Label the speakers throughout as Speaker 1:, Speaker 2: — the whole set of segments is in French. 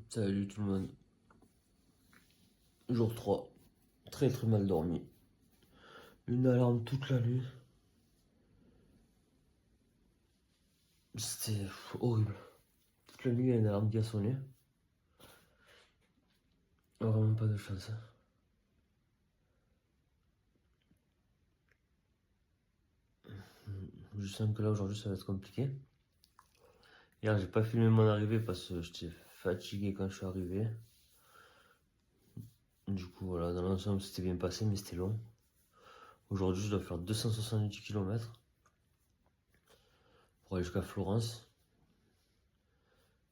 Speaker 1: Salut tout le monde. Jour 3. Très mal dormi. Une alarme toute la nuit. C'était horrible. Toute la nuit, il y a une alarme qui a sonné. Vraiment pas de chance. Je sens que là aujourd'hui ça va être compliqué. Hier j'ai pas filmé mon arrivée parce que j'étais fatigué quand je suis arrivé. Du coup voilà, dans l'ensemble c'était bien passé mais c'était long. Aujourd'hui je dois faire 270 km pour aller jusqu'à Florence.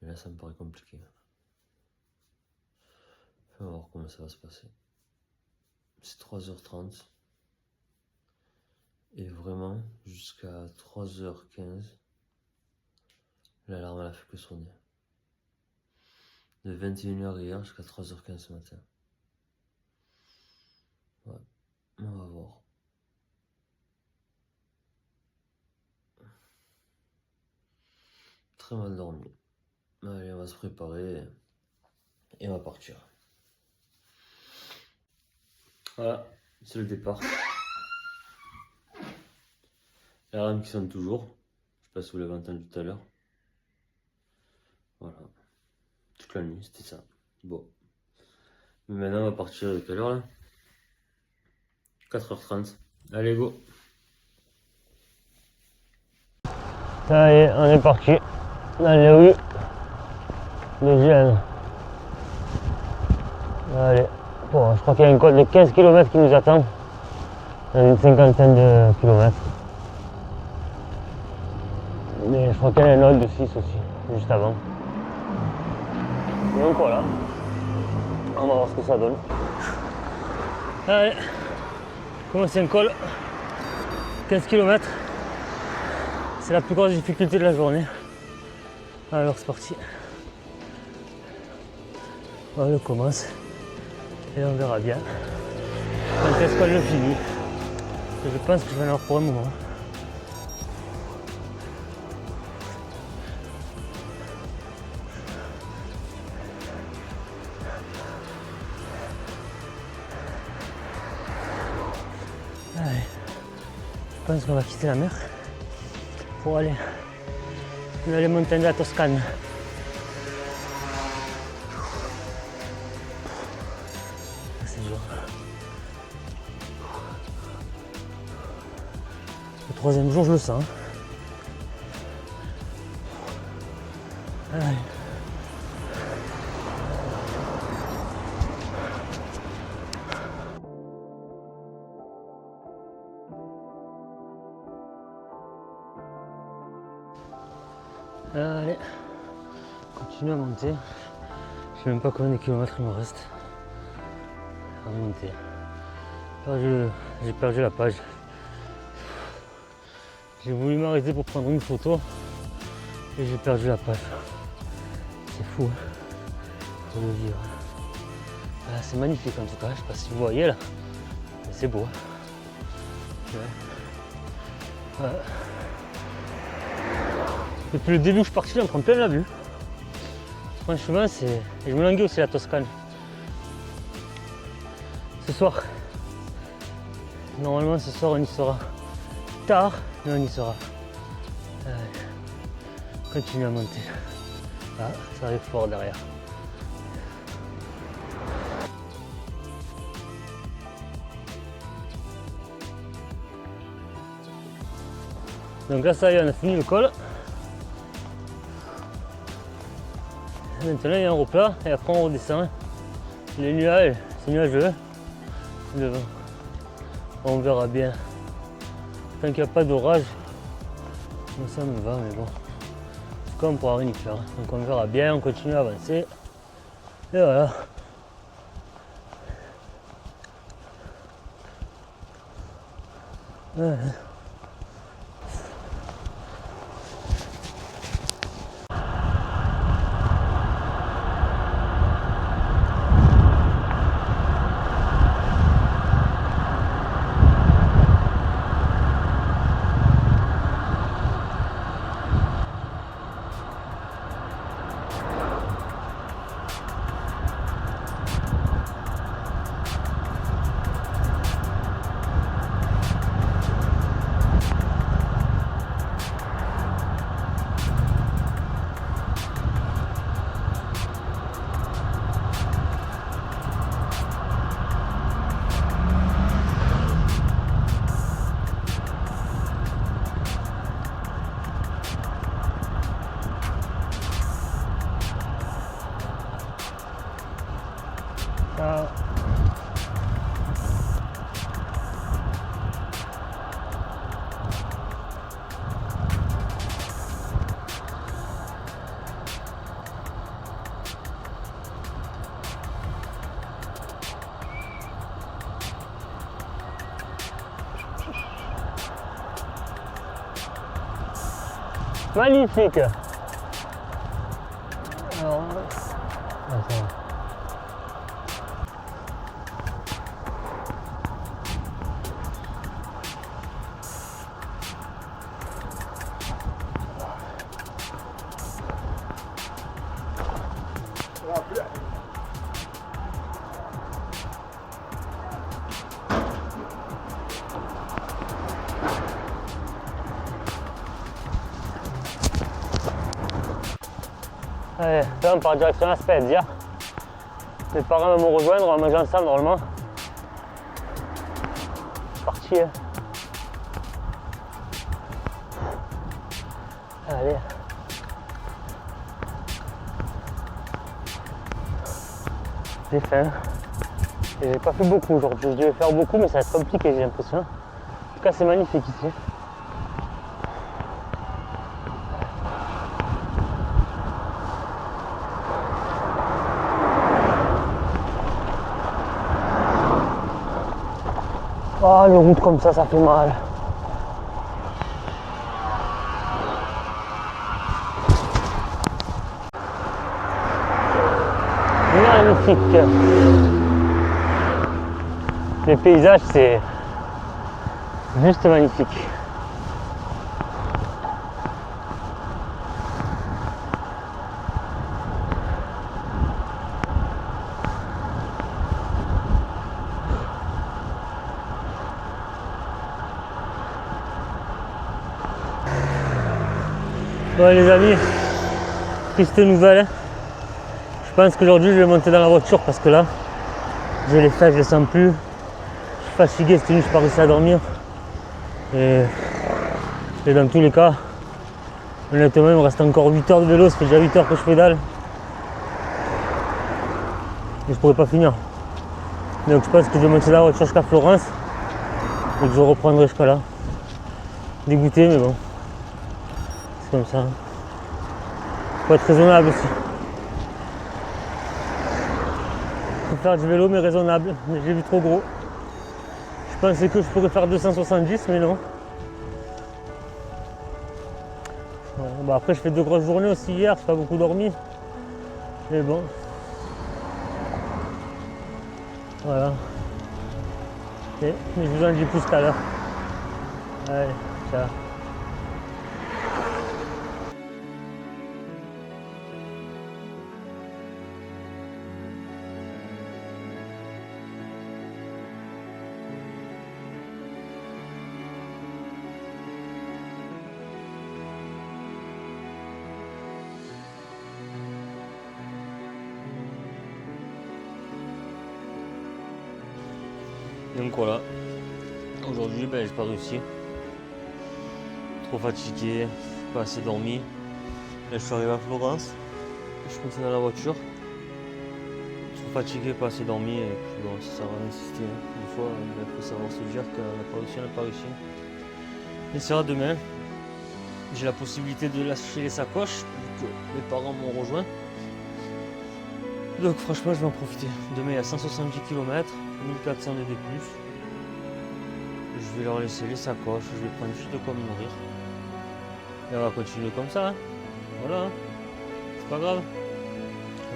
Speaker 1: Mais là ça me paraît compliqué. On va voir comment ça va se passer. C'est 3h30. Et vraiment, jusqu'à 3h15, l'alarme a fait que sonner. De 21h hier jusqu'à 3h15 ce matin. Ouais, on va voir. Très mal dormi. Allez, on va se préparer et on va partir. Voilà, c'est le départ. L'alarme qui sonne toujours. Je sais pas si vous l'avez entendu tout à l'heure. Voilà. Toute la nuit, c'était ça. Bon. Mais maintenant, on va partir de quelle heure là? 4h30. Allez, go. Ça y est, on est parti. Dans les rues de Gênes. Allez. Bon, je crois qu'il y a une côte de 15 km qui nous attend. Une cinquantaine de kilomètres. Mais je crois qu'il y a un autre de 6 aussi, juste avant. Et donc voilà. On va voir ce que ça donne. Allez. Commencer un col. 15 km. C'est la plus grosse difficulté de la journée. Alors c'est parti. Voilà, on commence. Et on verra bien quand est-ce qu'on le finit. Je pense que je vais en avoir pour un moment. Allez. Je pense qu'on va quitter la mer pour aller dans les montagnes de la Toscane. C'est dur. Le troisième jour, je le sens. Allez. Allez, continue à monter. Je sais même pas combien de kilomètres il me reste à monter. J'ai perdu la page. J'ai voulu m'arrêter pour prendre une photo et j'ai perdu la page. C'est fou, hein, faut le vivre. Ah, c'est magnifique en tout cas, je sais pas si vous voyez là, mais c'est beau. Ouais. Depuis le début où je suis parti, j'en prends plein la vue. Franchement, c'est. Et je me languis aussi la Toscane. Ce soir. Normalement, ce soir, on y sera tard, mais on y sera. Continue à monter. Ah, ça arrive fort derrière. Donc là, ça y est, on a fini le col. Maintenant il y a un replat et après on redescend. Les nuages, c'est nuageux devant. On verra bien. Tant qu'il n'y a pas d'orage, ça me va, mais bon. En tout cas on pourra rien y faire. Donc on verra bien, on continue à avancer. Et voilà. Voilà. Ciao. Magnifique. Alors, attends. Allez, là on part direction la Spezia. Mes parents vont me rejoindre, on va manger ensemble normalement. C'est parti. Hein. Allez. J'ai faim. Et j'ai pas fait beaucoup aujourd'hui. Je devais faire beaucoup mais ça va être compliqué j'ai l'impression. En tout cas c'est magnifique ici. Oh, les routes comme ça fait mal. Magnifique. Les paysages, c'est juste magnifique. Bon les amis, triste nouvelle. Je pense qu'aujourd'hui je vais monter dans la voiture parce que là, j'ai les fesses, je les sens plus. Je suis fatigué, cette nuit je suis pas réussi à dormir. Et dans tous les cas, honnêtement il me reste encore 8 heures de vélo, ça fait déjà 8 heures que je pédale. Et je pourrais pas finir. Donc je pense que je vais monter dans la voiture jusqu'à Florence et que je reprendrai jusqu'à là. Dégoûté mais bon. C'est comme ça. Faut être raisonnable aussi. Faut faire du vélo mais raisonnable. J'ai vu trop gros. Je pensais que je pourrais faire 270 mais non. Ouais, bon après je fais 2 grosses journées aussi hier, j'ai pas beaucoup dormi. Mais bon. Voilà. Ok, mais je vous en dis plus tout à l'heure. Allez, ciao. Donc voilà, aujourd'hui j'ai pas réussi, trop fatigué, pas assez dormi. Là je suis arrivé à Florence, je suis monté dans la voiture, trop fatigué, pas assez dormi et puis bon ça sert à rien d'insister. Des fois il faut savoir se dire qu'on n'a pas réussi, on n'a pas réussi. Et c'est demain, j'ai la possibilité de lâcher les sacoches vu que mes parents m'ont rejoint. Donc franchement je vais en profiter. Demain il y a 170 km, 1400 de D+. Je vais leur laisser les sacoches, je vais prendre juste de quoi me nourrir. Et on va continuer comme ça. Hein. Voilà, hein. C'est pas grave.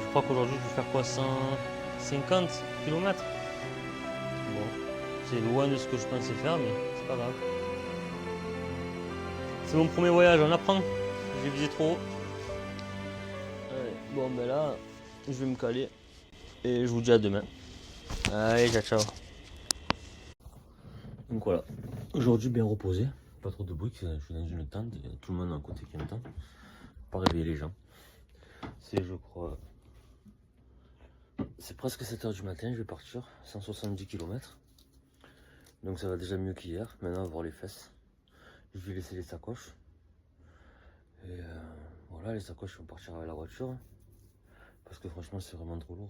Speaker 1: Je crois qu'aujourd'hui je vais faire quoi, 150 km. Bon, c'est loin de ce que je pensais faire, mais c'est pas grave. C'est mon premier voyage, on apprend. J'ai visé trop haut. Allez, bon ben là, je vais me caler. Et je vous dis à demain. Allez, ciao ciao. Donc voilà, aujourd'hui bien reposé, pas trop de bruit, je suis dans une tente, il y a tout le monde à côté qui entend, pas réveiller les gens. C'est je crois, c'est presque 7 h du matin, je vais partir, 170 km. Donc ça va déjà mieux qu'hier, maintenant on va voir les fesses. Je vais laisser les sacoches. Et voilà, les sacoches vont partir avec la voiture. Parce que franchement c'est vraiment trop lourd.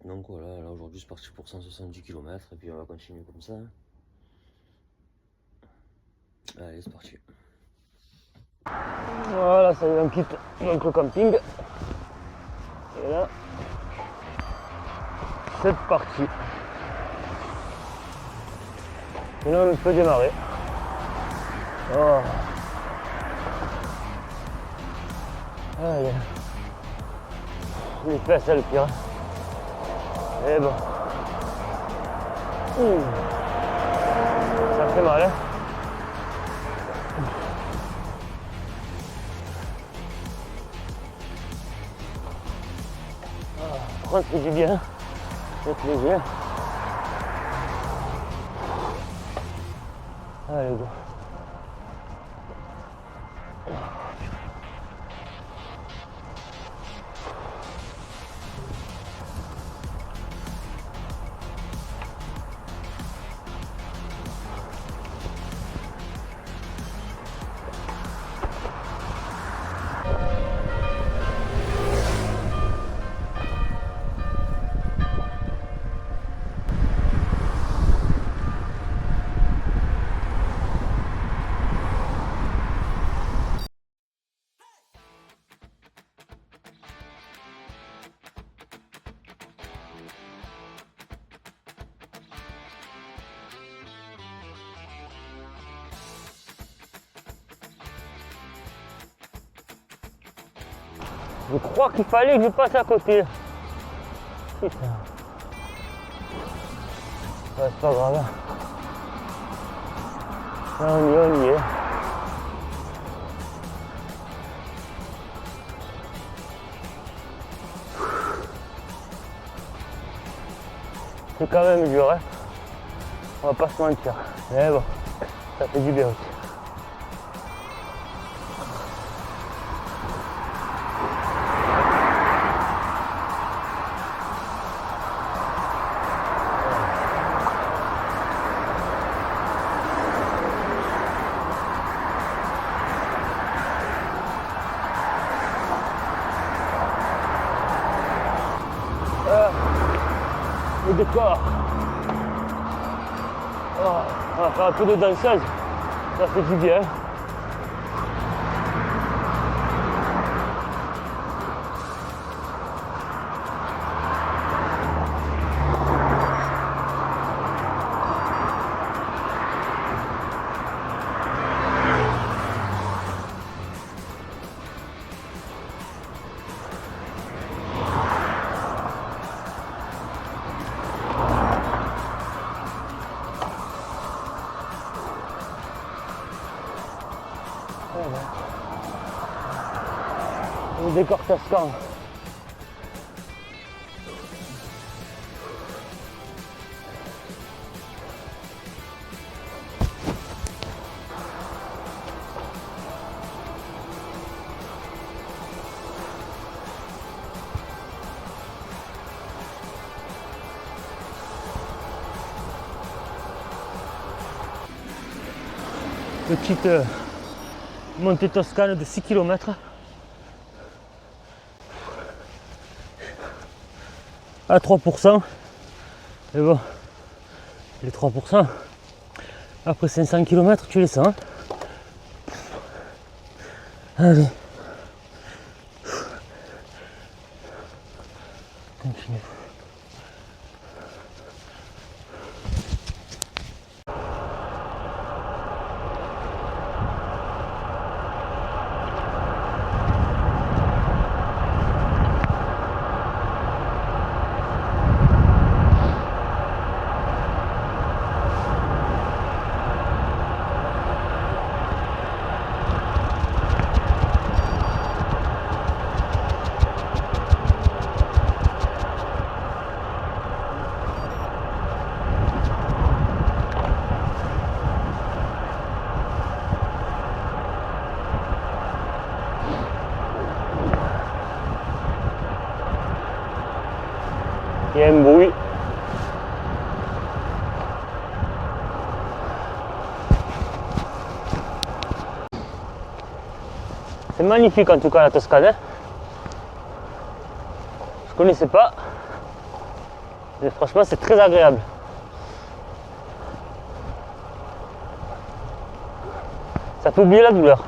Speaker 1: Donc voilà, là aujourd'hui c'est parti pour 170 km et puis on va continuer comme ça. Allez, c'est parti. Voilà, ça y est, on quitte donc le camping. Et là, c'est parti. Et là, on peut démarrer. Oh. Allez. Les fesses, c'est le pire. Et bon. Ça fait mal, hein. Ça fait du bien. Ça fait plaisir. Allez, go. Je crois qu'il fallait que je passe à côté. Putain. Ouais, c'est pas grave. Là, on y est. C'est quand même dur, hein. On va pas se mentir. Mais bon, ça fait du bien aussi. Le décor. Oh, on va faire un peu de danseuse, ça fait du bien. Le décor toscan. Petite montée toscane de 6 km. À 3%. Et bon, les 3%, après 500 km, tu les sens. Allez. Continue. Il y a un bruit. C'est magnifique en tout cas la Toscane. Je connaissais pas. Mais franchement, c'est très agréable. Ça fait oublier la douleur.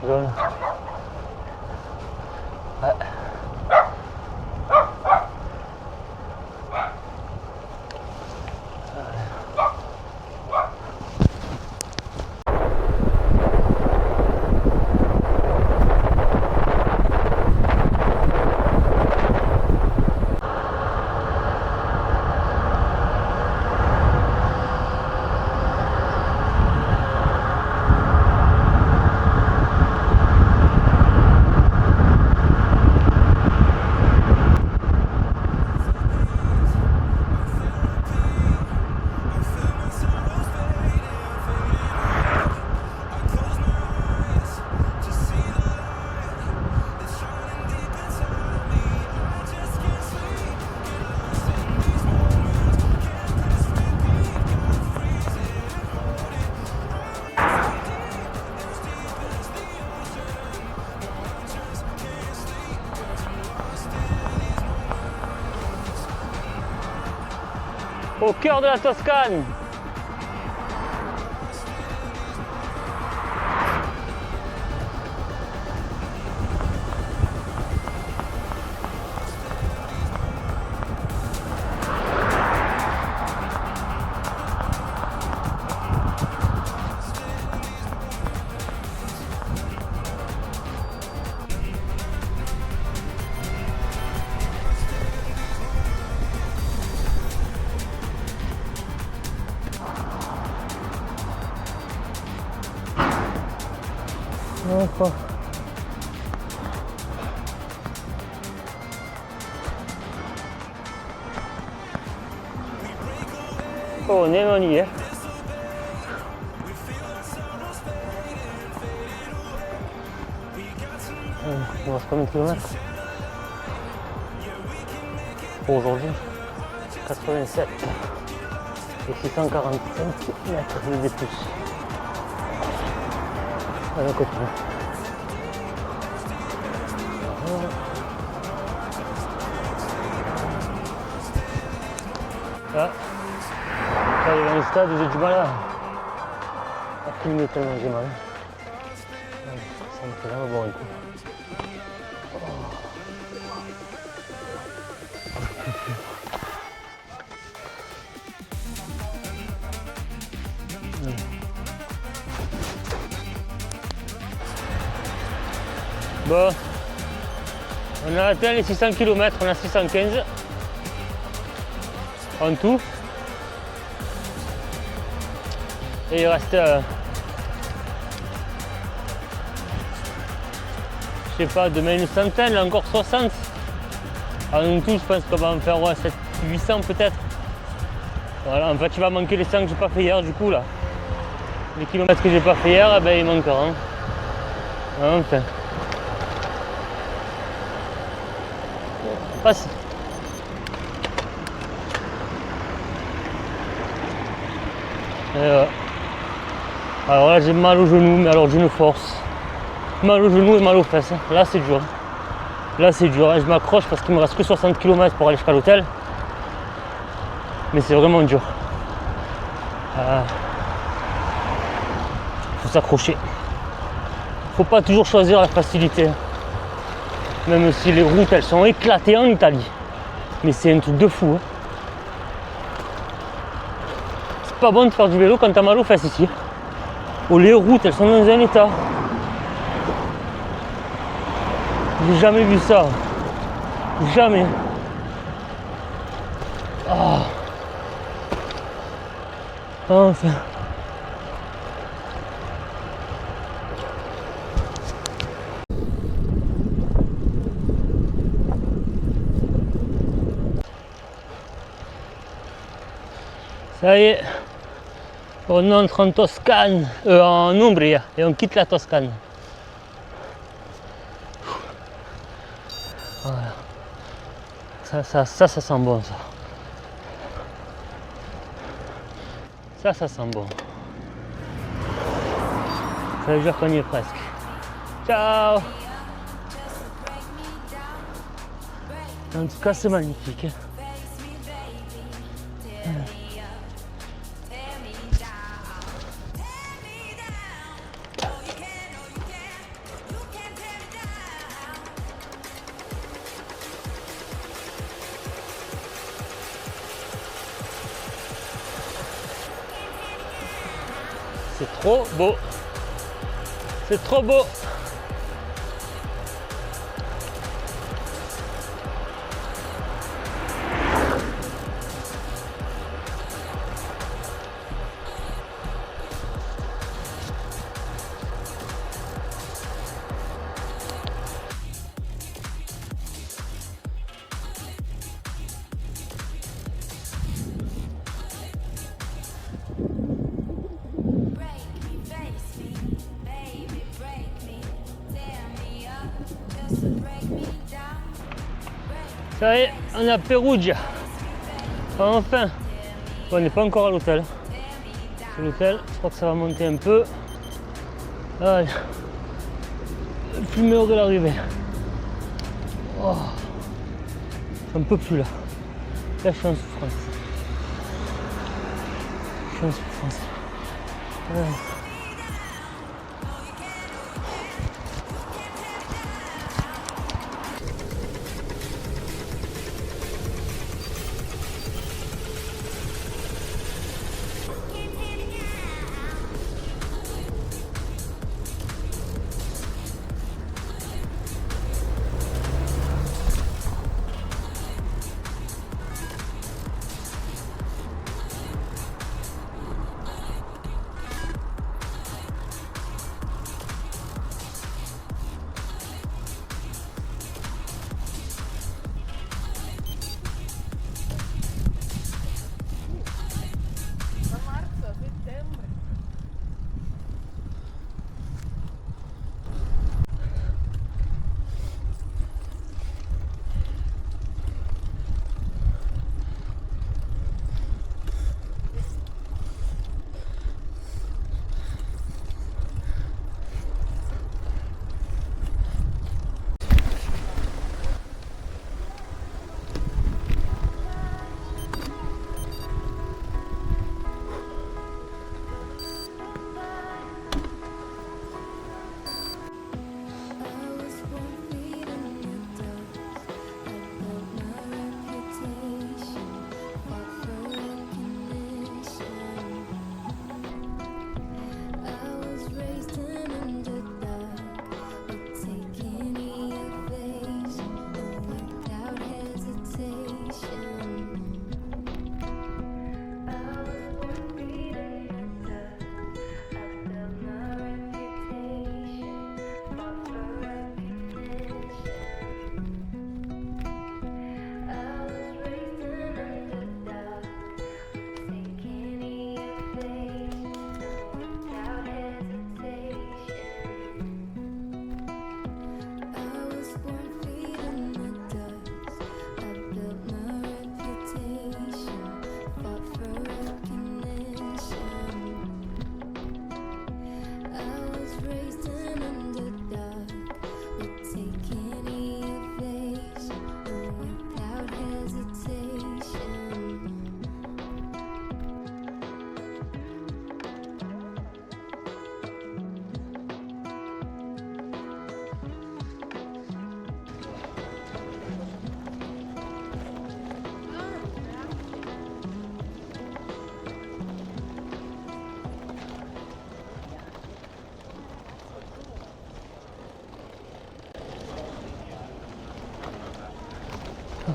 Speaker 1: Voilà. Ouais. Au cœur de la Toscane. Enfin. Oh, on y est. Il reste combien de kilomètres pour aujourd'hui? 87 et 645 mètres de D+. Allez, on continue. Là, il y a un stade où j'ai du mal à filmer tellement j'ai mal. Ça me fait vraiment boire un coup. Bon, on a atteint les 600 km, on a 615 en tout. Et il reste, je sais pas, demain une centaine, là encore 60. En tout, je pense qu'on va en faire 800 peut-être. Voilà, en fait, il va manquer les 100 que j'ai pas fait hier, du coup là. Les kilomètres que j'ai pas fait hier, eh ben, il manque un. Enfin. Passe. Alors là j'ai mal au genou, mais alors d'une force. Mal au genou et mal aux fesses. Là c'est dur. Là c'est dur. Je m'accroche parce qu'il me reste que 60 km pour aller jusqu'à l'hôtel. Mais c'est vraiment dur. Faut s'accrocher. Faut pas toujours choisir la facilité. Même si les routes elles sont éclatées en Italie. Mais c'est un truc de fou. Hein. C'est pas bon de faire du vélo quand t'as mal aux fesses ici. Oh, les routes elles sont dans un état. J'ai jamais vu ça. Jamais. Ah. Enfin. Ça y est, on entre en Toscane, en Umbrie, et on quitte la Toscane. Voilà. Ça sent bon ça. Ça sent bon. Ça veut dire qu'on y est presque. Ciao. En tout cas, c'est magnifique. C'est trop beau. C'est trop beau. Ça y est, on est à Perugia. Enfin. Bon, on n'est pas encore à l'hôtel. C'est l'hôtel, je crois que ça va monter un peu. Allez. Le fumeur de l'arrivée. Oh. J'en peux plus là. Là, je suis en souffrance. Je suis en souffrance. Ouais.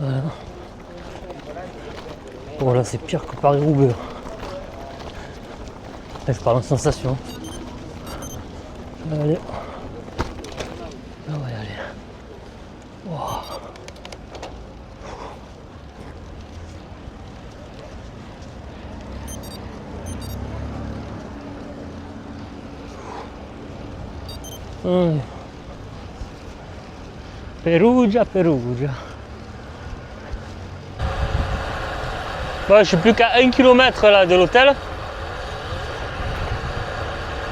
Speaker 1: Voilà. Bon là c'est pire que Paris-Roubaix. Là je parle en sensation. Allez. Ah ouais, allez. Wow. Perugia, Perugia. Bon, je suis plus qu'à 1 km là de l'hôtel.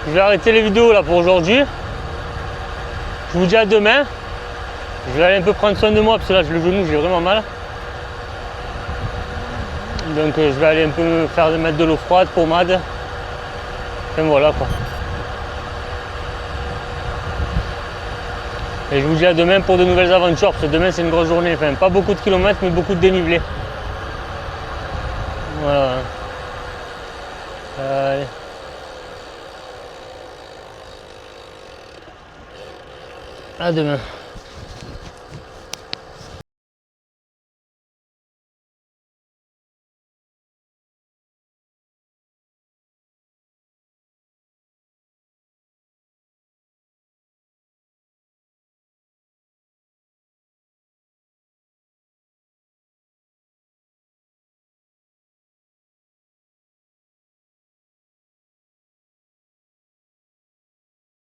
Speaker 1: Je vais arrêter les vidéos là pour aujourd'hui. Je vous dis à demain. Je vais aller un peu prendre soin de moi parce que là, le genou, j'ai vraiment mal. Donc je vais aller un peu mettre de l'eau froide, pommade. Enfin voilà quoi. Et je vous dis à demain pour de nouvelles aventures, parce que demain c'est une grosse journée. Enfin, pas beaucoup de kilomètres, mais beaucoup de dénivelé. Voilà. Allez. À demain.